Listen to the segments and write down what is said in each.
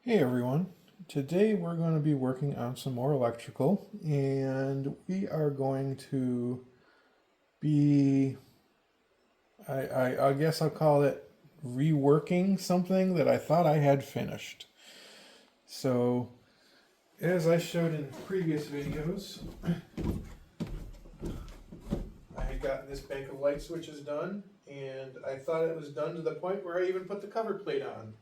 Hey everyone, today we're going to be working on some more electrical and we are going to be, I guess I'll call it reworking something that I thought I had finished. So as I showed in previous videos, I had gotten this bank of light switches done and I thought it was done to the point where I even put the cover plate on.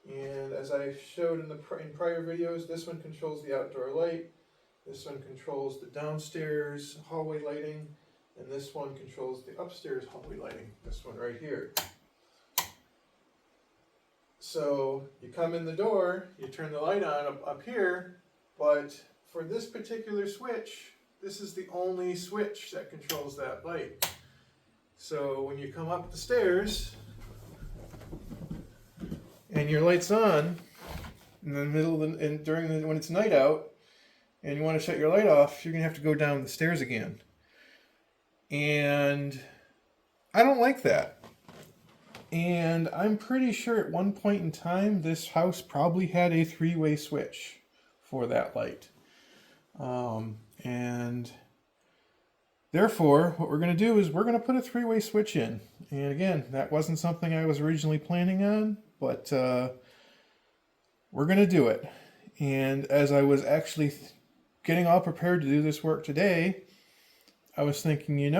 And as I showed in prior videos, this one controls the outdoor light, this one controls the downstairs hallway lighting, and this one controls the upstairs hallway lighting, this one right here. So you come in the door, you turn the light on up here, but for this particular switch, this is the only switch that controls that light. So when you come up the stairs, and your light's on in the middle of the, and during the, when it's night out and you want to shut your light off, you're gonna have to go down the stairs again. And I don't like that. And I'm pretty sure at one point in time this house probably had a three-way switch for that light. And therefore what we're gonna do is we're gonna put a three-way switch in. And again, that wasn't something I was originally planning on, but we're going to do it. And as I was actually getting all prepared to do this work today, I was thinking,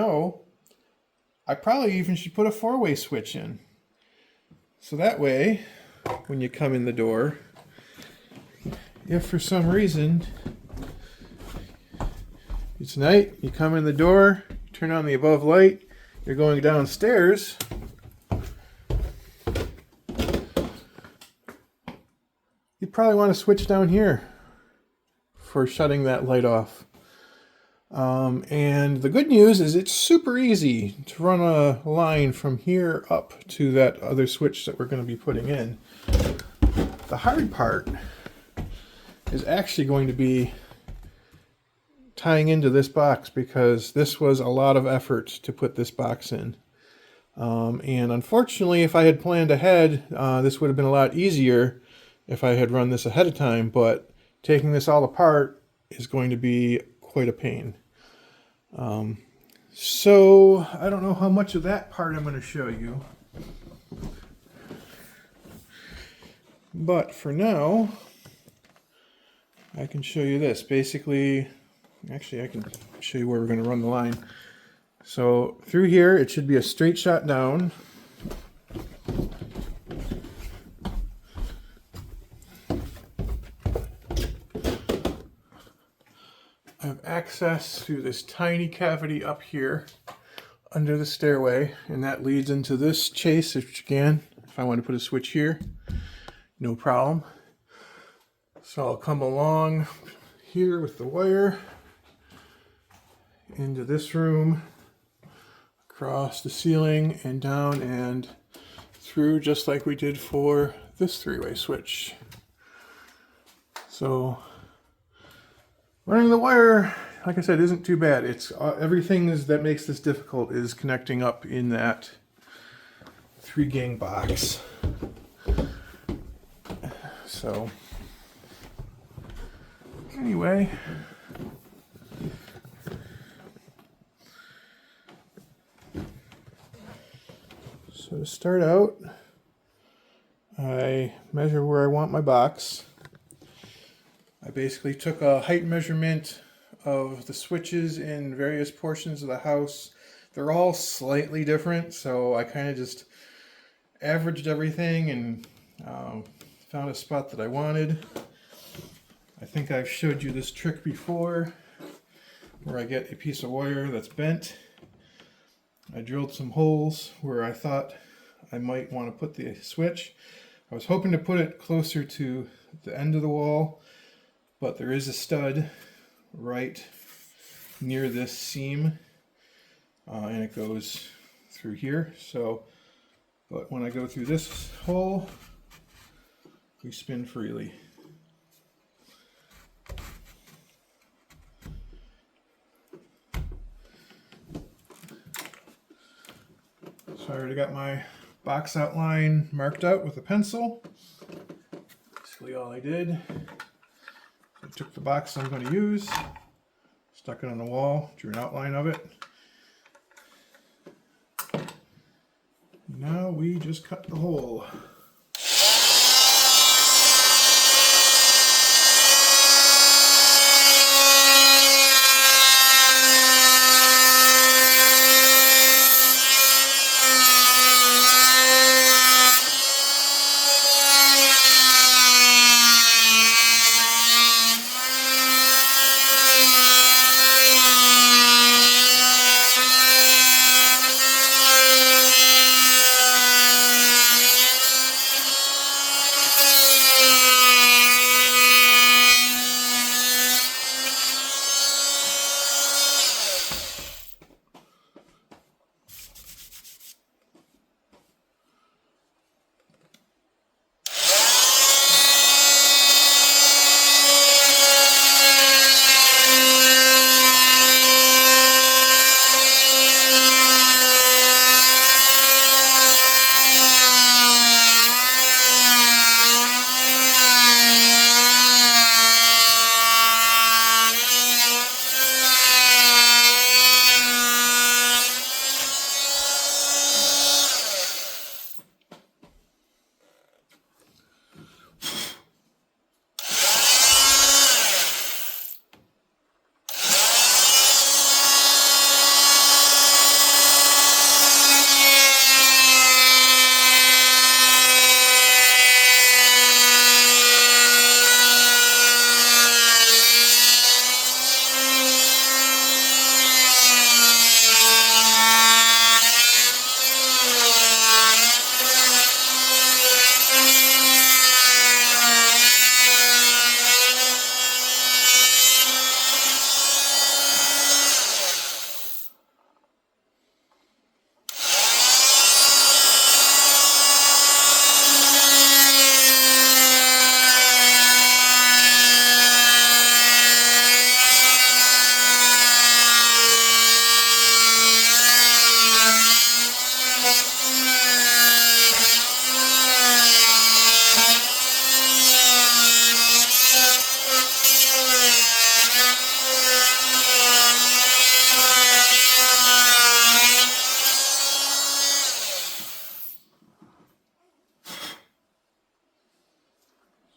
I probably even should put a four-way switch in. So that way, when you come in the door, if for some reason it's night, you come in the door, turn on the above light, you're going downstairs, you probably want to switch down here for shutting that light off. And the good news is it's super easy to run a line from here up to that other switch that we're going to be putting in. The hard part is actually going to be tying into this box, because this was a lot of effort to put this box in. And unfortunately, if I had planned ahead, this would have been a lot easier if I had run this ahead of time, but taking this all apart is going to be quite a pain. So I don't know how much of that part I'm going to show you. But for now, I can show you this. Basically, actually I can show you where we're going to run the line. So through here, it should be a straight shot down. I have access through this tiny cavity up here under the stairway, and that leads into this chase, which again, if I want to put a switch here, no problem. So I'll come along here with the wire into this room, across the ceiling and down and through, just like we did for this three-way switch. So running the wire, like I said, isn't too bad. It's everything that makes this difficult is connecting up in that 3-gang box. So anyway, so to start out, I measure where I want my box. I basically took a height measurement of the switches in various portions of the house. They're all slightly different, so I kind of just averaged everything and found a spot that I wanted. I think I've showed you this trick before, where I get a piece of wire that's bent. I drilled some holes where I thought I might want to put the switch. I was hoping to put it closer to the end of the wall, but there is a stud right near this seam, and it goes through here. So, but when I go through this hole, we spin freely. So I already got my box outline marked out with a pencil. Basically all I did, I took the box I'm going to use, stuck it on the wall, drew an outline of it. Now we just cut the hole.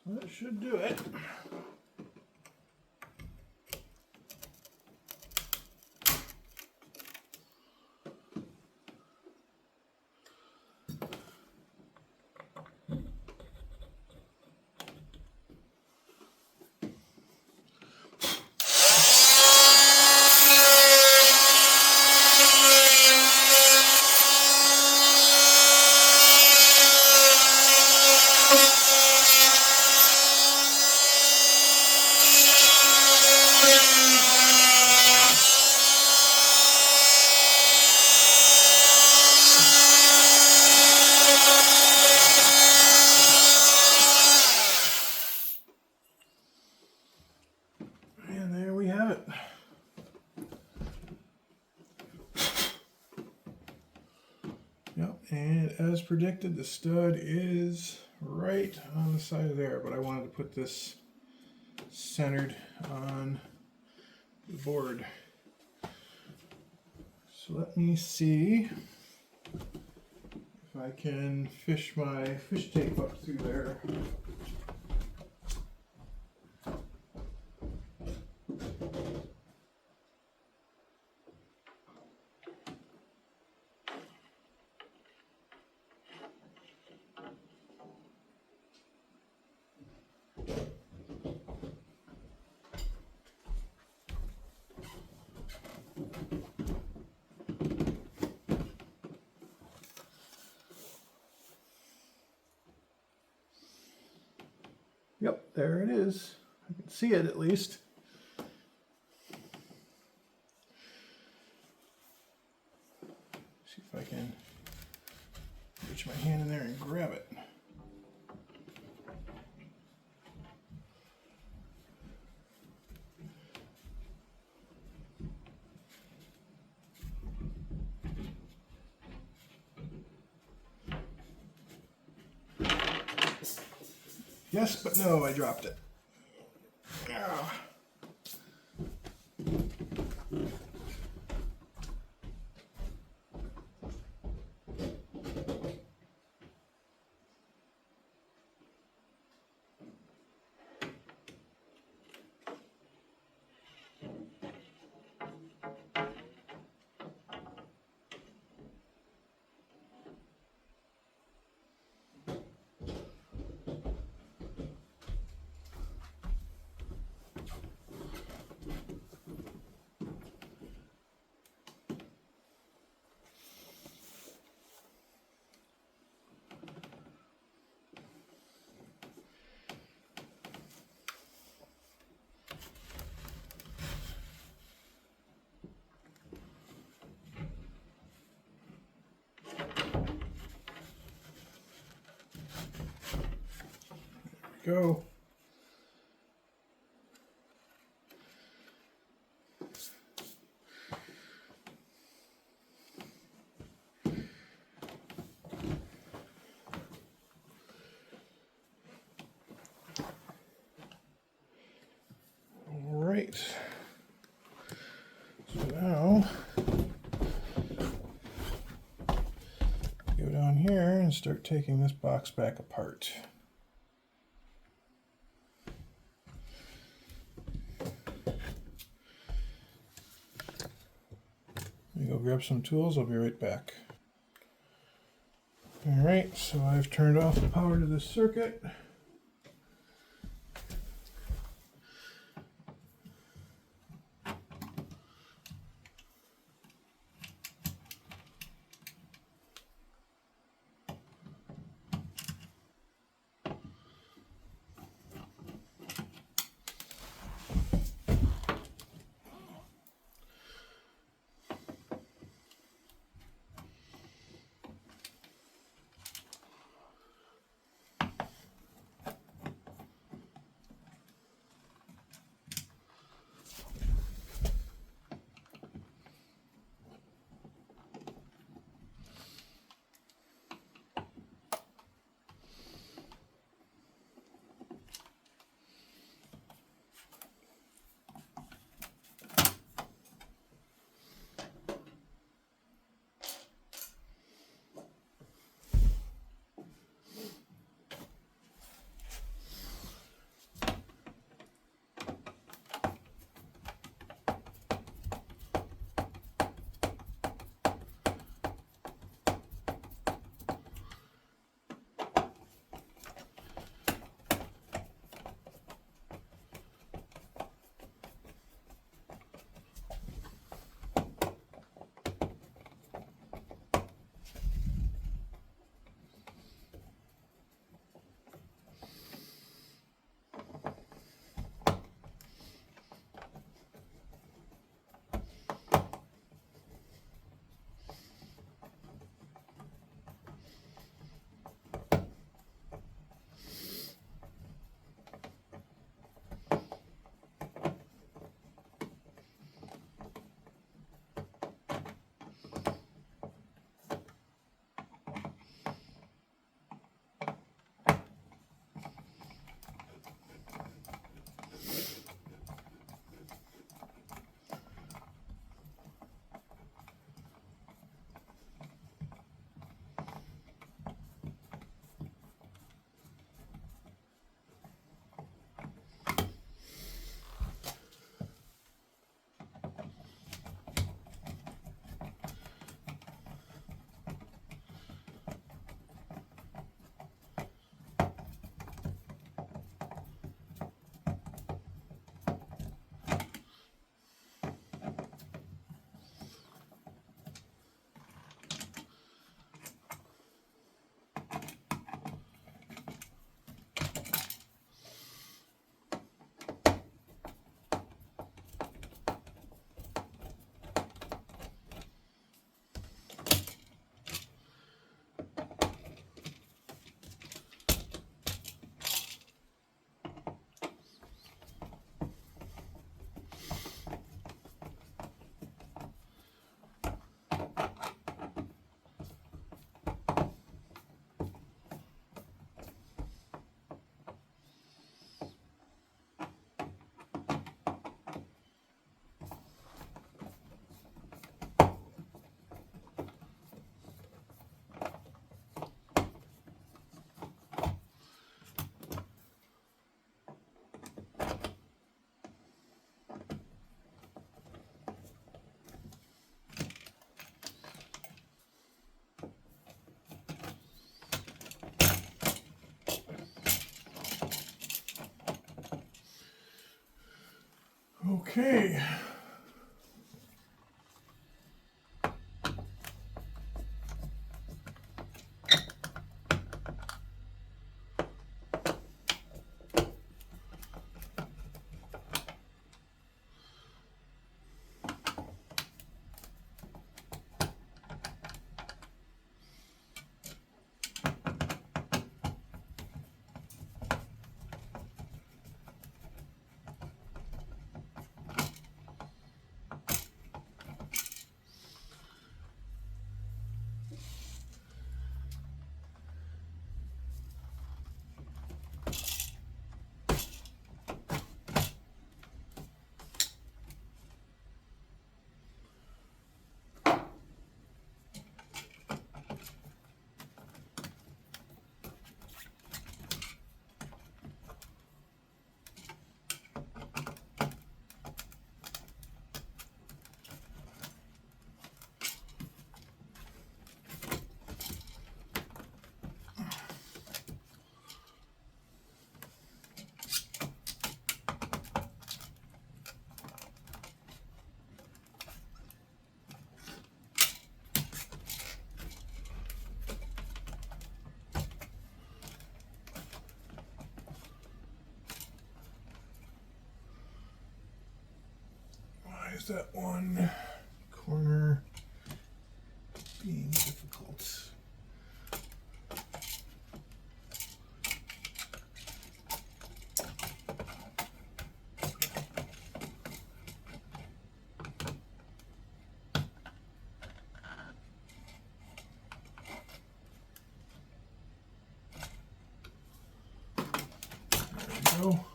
That should do it. And there we have it. Yep, and as predicted, the stud is right on the side of there, but I wanted to put this centered on the board. So let me see if I can fish my fish tape up through there. Yep, there it is. I can see it at least. See if I can reach my hand in there and grab it. Yes, but no, I dropped it. Ah. Go. All right. So now go down here and start taking this box back apart. Let me go grab some tools. I'll be right back. All right, so I've turned off the power to this circuit. Okay. Why is that one corner being difficult? There we go.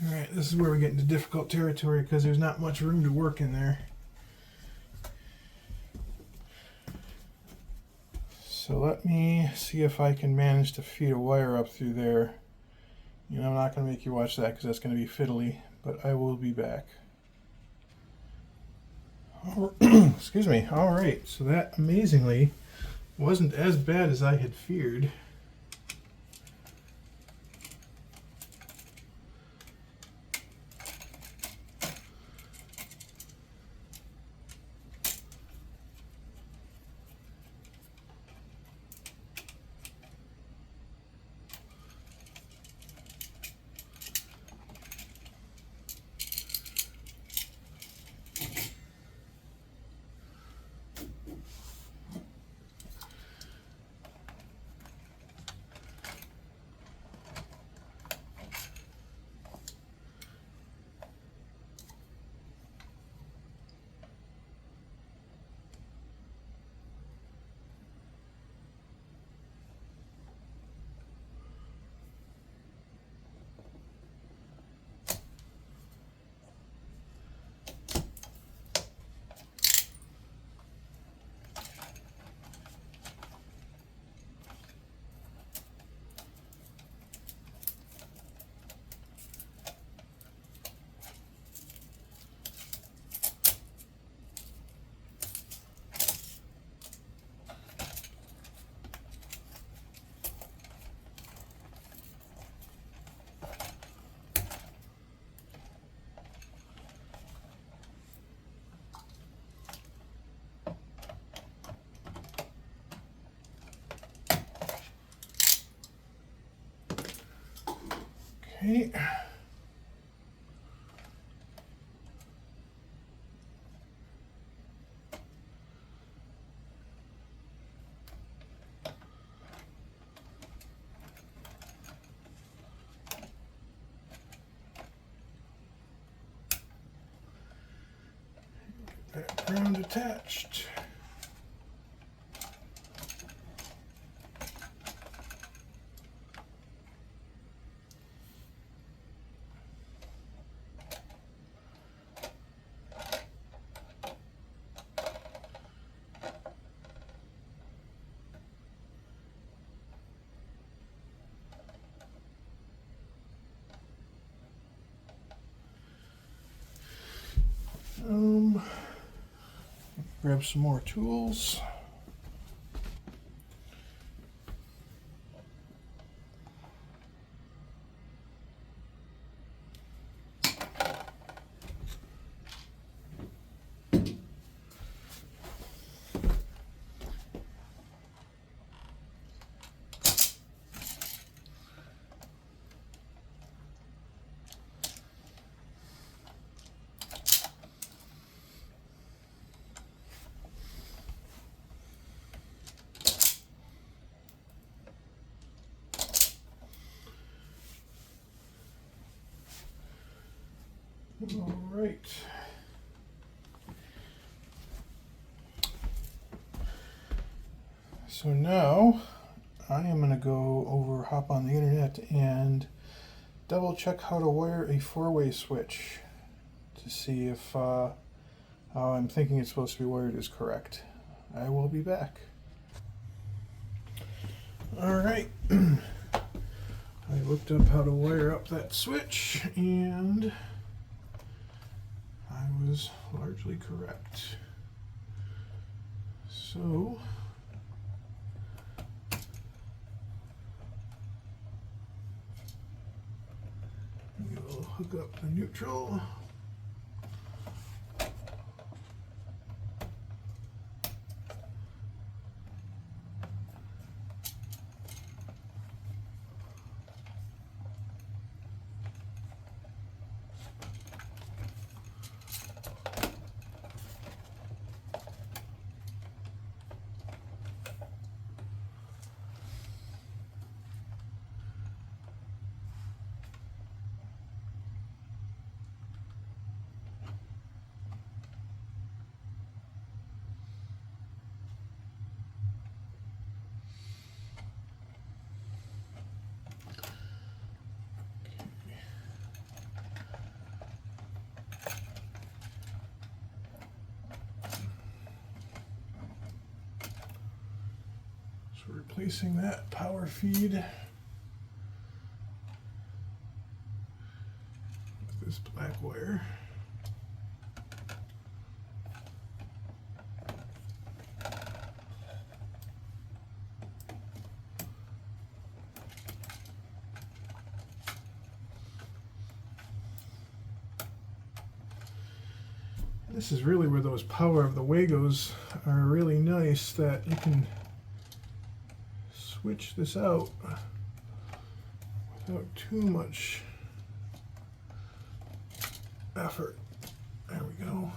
Alright, this is where we get into difficult territory because there's not much room to work in there. So let me see if I can manage to feed a wire up through there. You know, I'm not going to make you watch that because that's going to be fiddly, but I will be back. Excuse me. Alright, so that amazingly wasn't as bad as I had feared. Okay. Background attached. Grab some more tools. All right. So now I am going to hop on the internet and double check how to wire a four-way switch to see if how I'm thinking it's supposed to be wired is correct. I will be back. All right. I looked up how to wire up that switch and I was largely correct. So we'll hook up the neutral. So replacing that power feed with this black wire. This is really where those power of the Wagos are really nice, that you can switch this out without too much effort. There we go.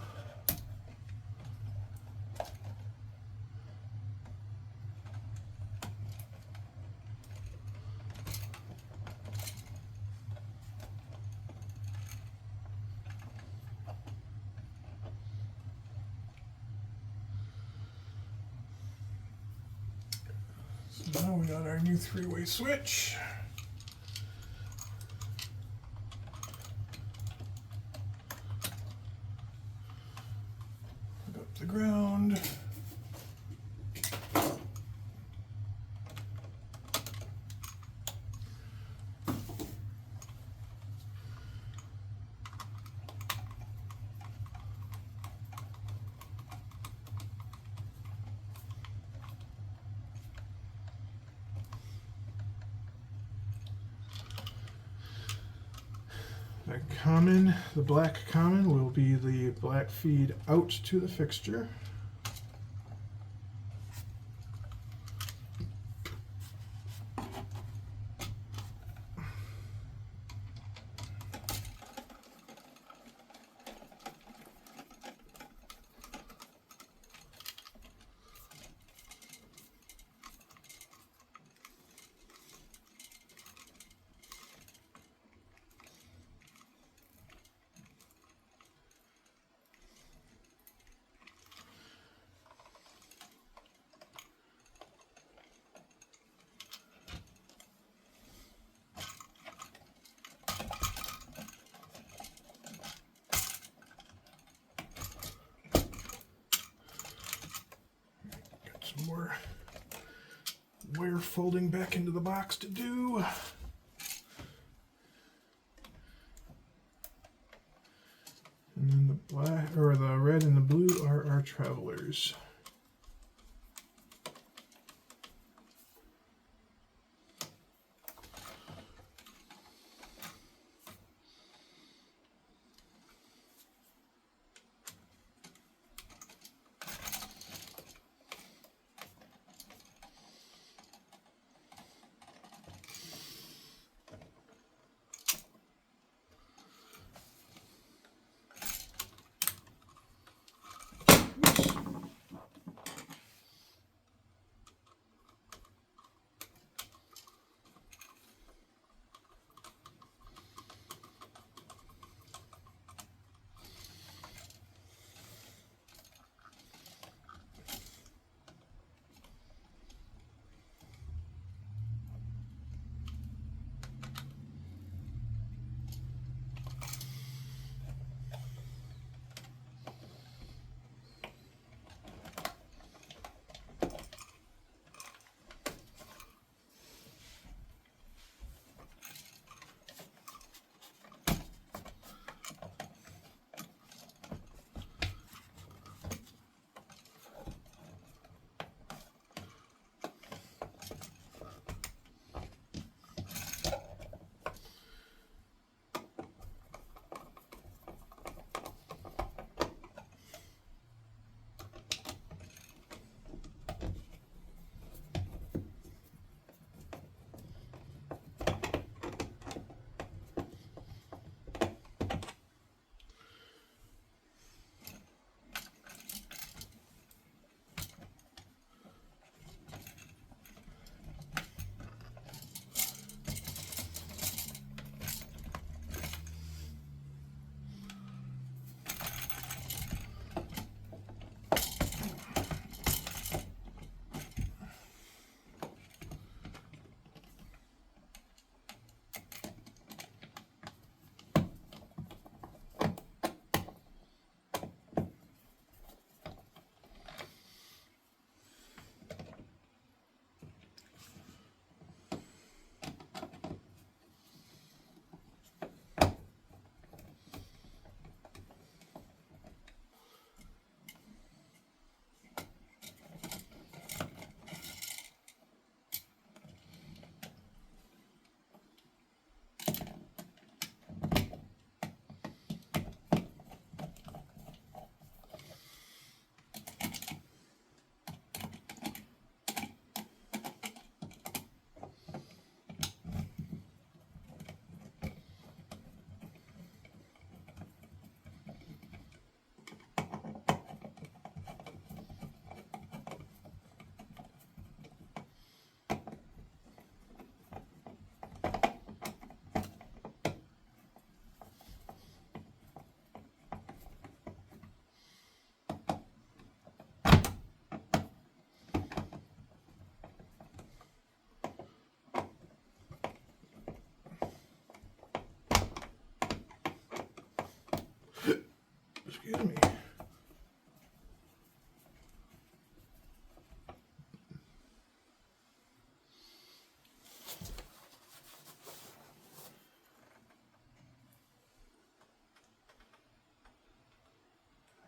So now we got our new three-way switch. Hook up the ground. The black common will be the black feed out to the fixture. Some more wire folding back into the box to do. And then the black, or the red and the blue are our travelers. Excuse me.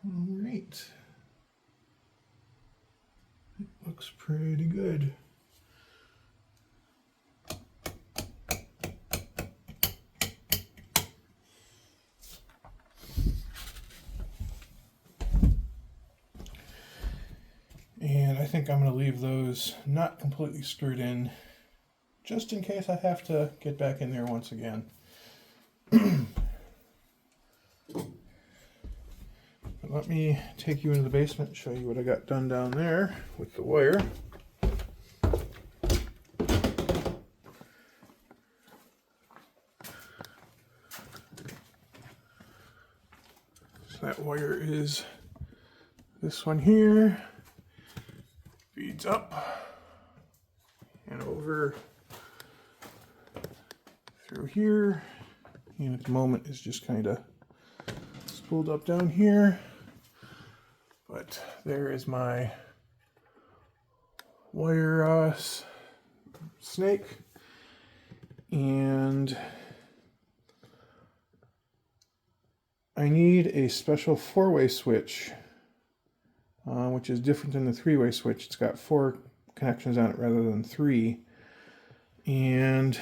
All right. It looks pretty good. And I think I'm going to leave those not completely screwed in, just in case I have to get back in there once again. But let me take you into the basement and show you what I got done down there with the wire. So that wire is this one here. Feeds up and over through here, and at the moment is just kind of spooled up down here. But there is my wire snake, and I need a special four-way switch, which is different than the three-way switch. It's got 4 connections on it rather than 3. And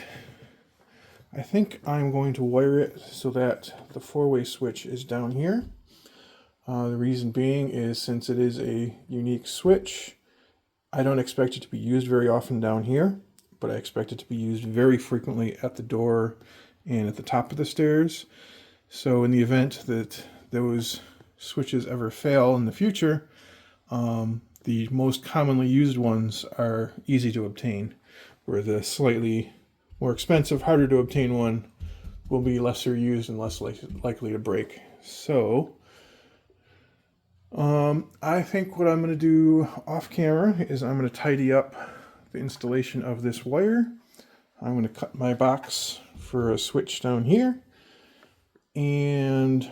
I think I'm going to wire it so that the four-way switch is down here. The reason being is since it is a unique switch, I don't expect it to be used very often down here, but I expect it to be used very frequently at the door and at the top of the stairs. So in the event that those switches ever fail in the future, the most commonly used ones are easy to obtain, where the slightly more expensive, harder to obtain one will be lesser used and less likely to break. So I think what I'm going to do off camera is I'm going to tidy up the installation of this wire. I'm going to cut my box for a switch down here, and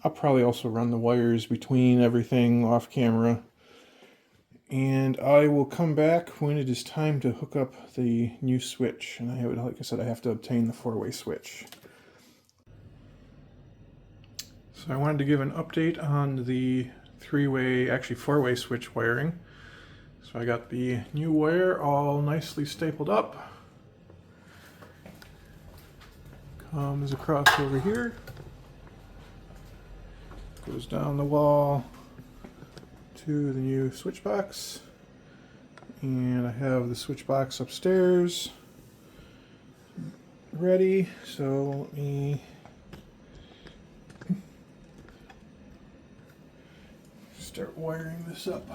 I'll probably also run the wires between everything off camera. And I will come back when it is time to hook up the new switch. And like I said, I have to obtain the four-way switch. So I wanted to give an update on the four-way switch wiring. So I got the new wire all nicely stapled up. Comes across over here. Goes down the wall to the new switch box, and I have the switch box upstairs ready, so let me start wiring this up.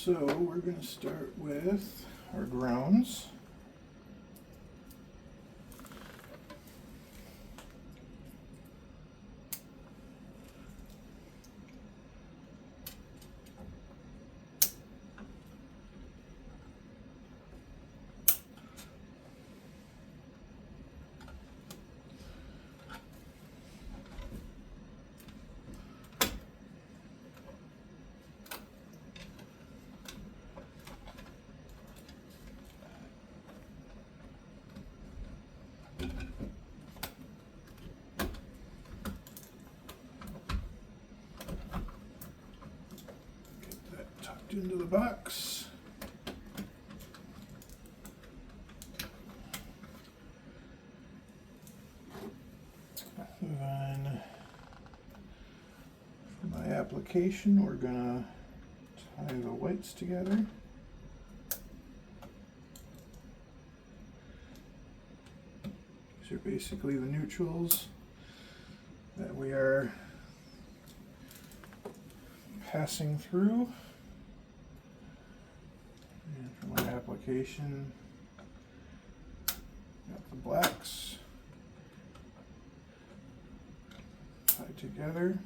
So we're going to start with our grounds. Into the box. Then for my application, we're gonna tie the whites together. These are basically the neutrals that we are passing through. And for my application, got the blacks tied together.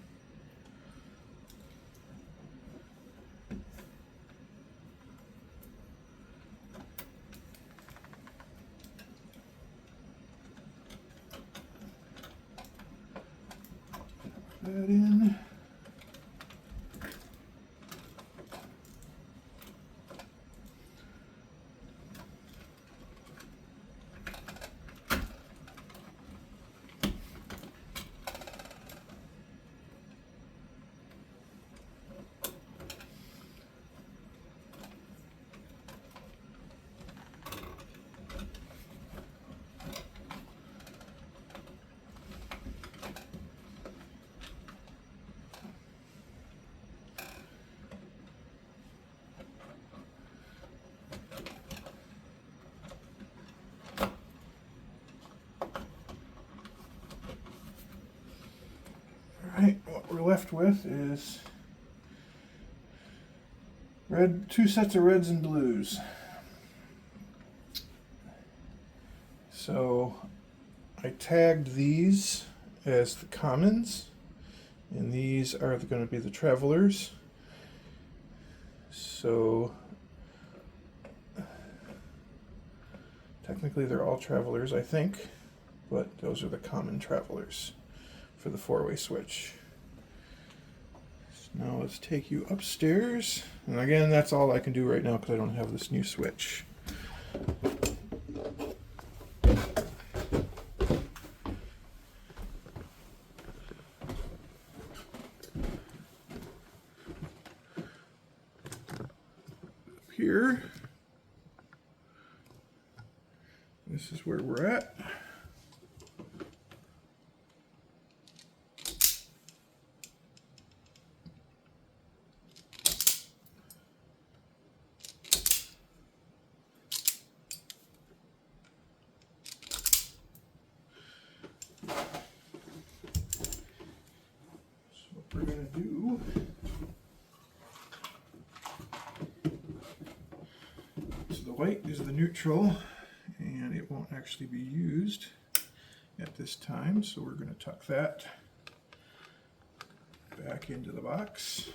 Put that in. Alright, what we're left with is two sets of reds and blues. So I tagged these as the commons, and these are going to be the travelers. So technically they're all travelers, I think, but those are the common travelers for the four-way switch. So now let's take you upstairs. And again, that's all I can do right now because I don't have this new switch. Here, this is where we're at. So what we're going to do, so the white is the neutral, and it won't actually be used at this time, so we're going to tuck that back into the box.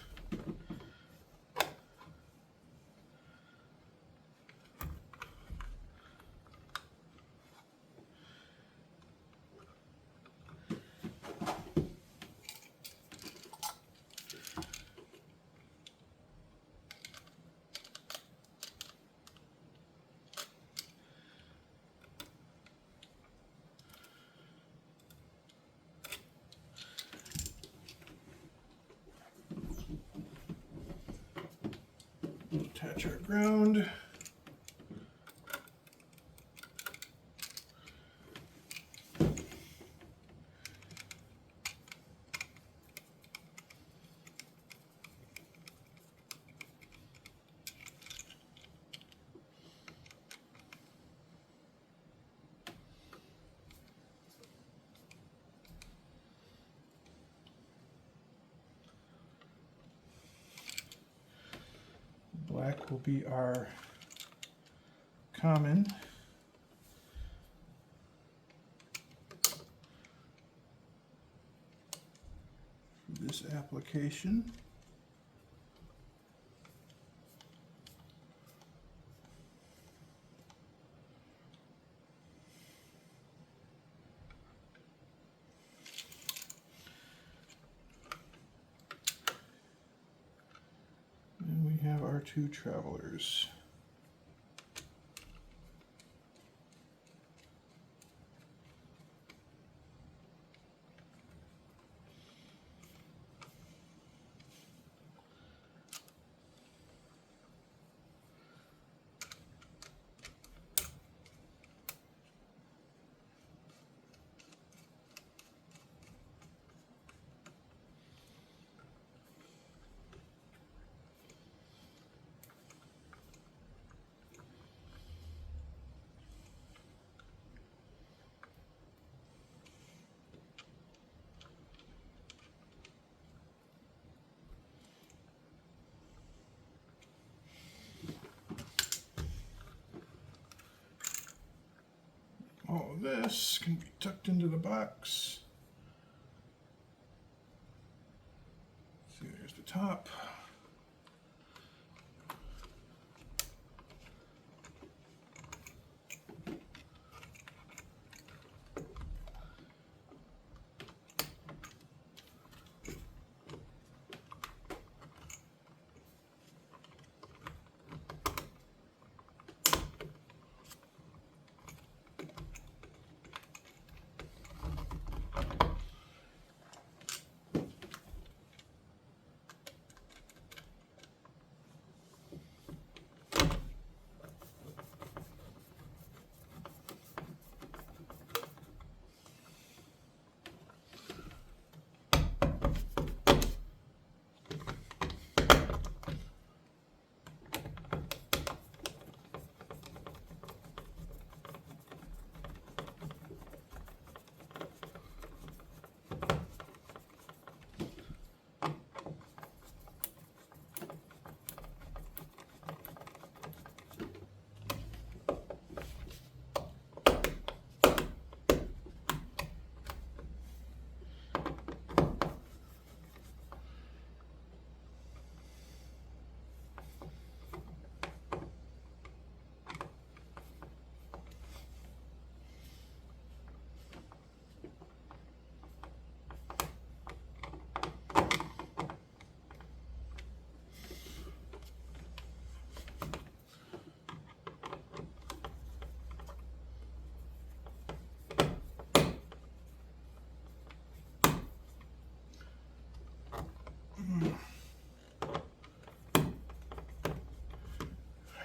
Attach our ground. Black will be our common. For this application. And we have our two travelers. All of this can be tucked into the box. See, there's the top.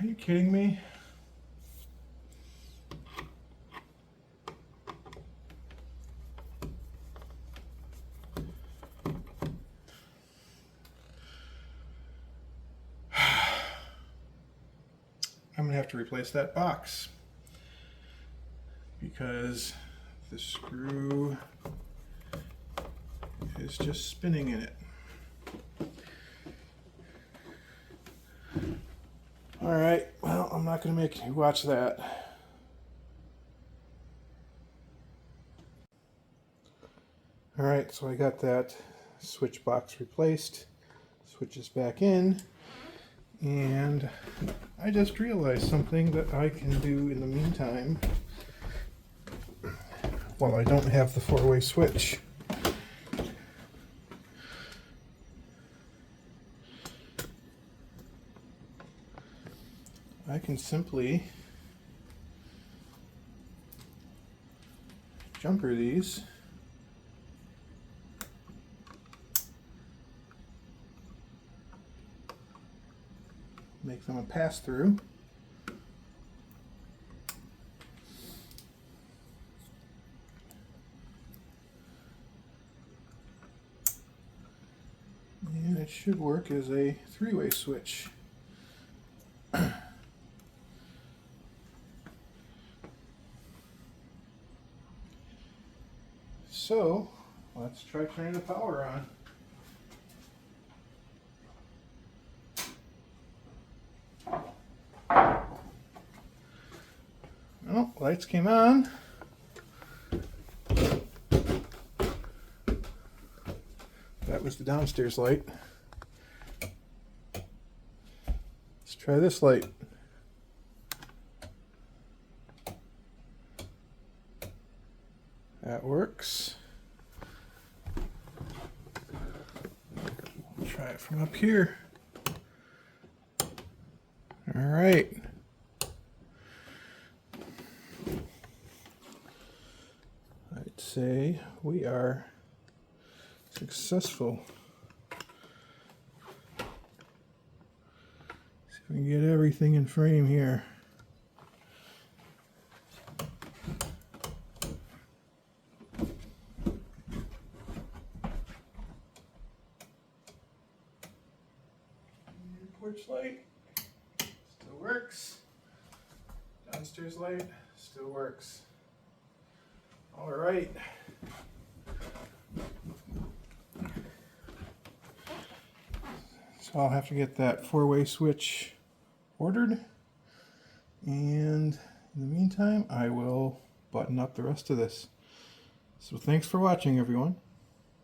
Are you kidding me? I'm gonna have to replace that box because the screw is just spinning in it. All right, well, I'm not gonna make you watch that. All right, so I got that switch box replaced, switches back in, and I just realized something that I can do in the meantime while I don't have the four-way switch. I can simply jumper these, make them a pass-through, and it should work as a three-way switch. So let's try turning the power on. Oh, lights came on. That was the downstairs light. Let's try this light. That works. Try it from up here. All right. I'd say we are successful. See if we can get everything in frame here. Porch light still works. Downstairs light still works. All right. So I'll have to get that four-way switch ordered. And in the meantime, I will button up the rest of this. So thanks for watching, everyone.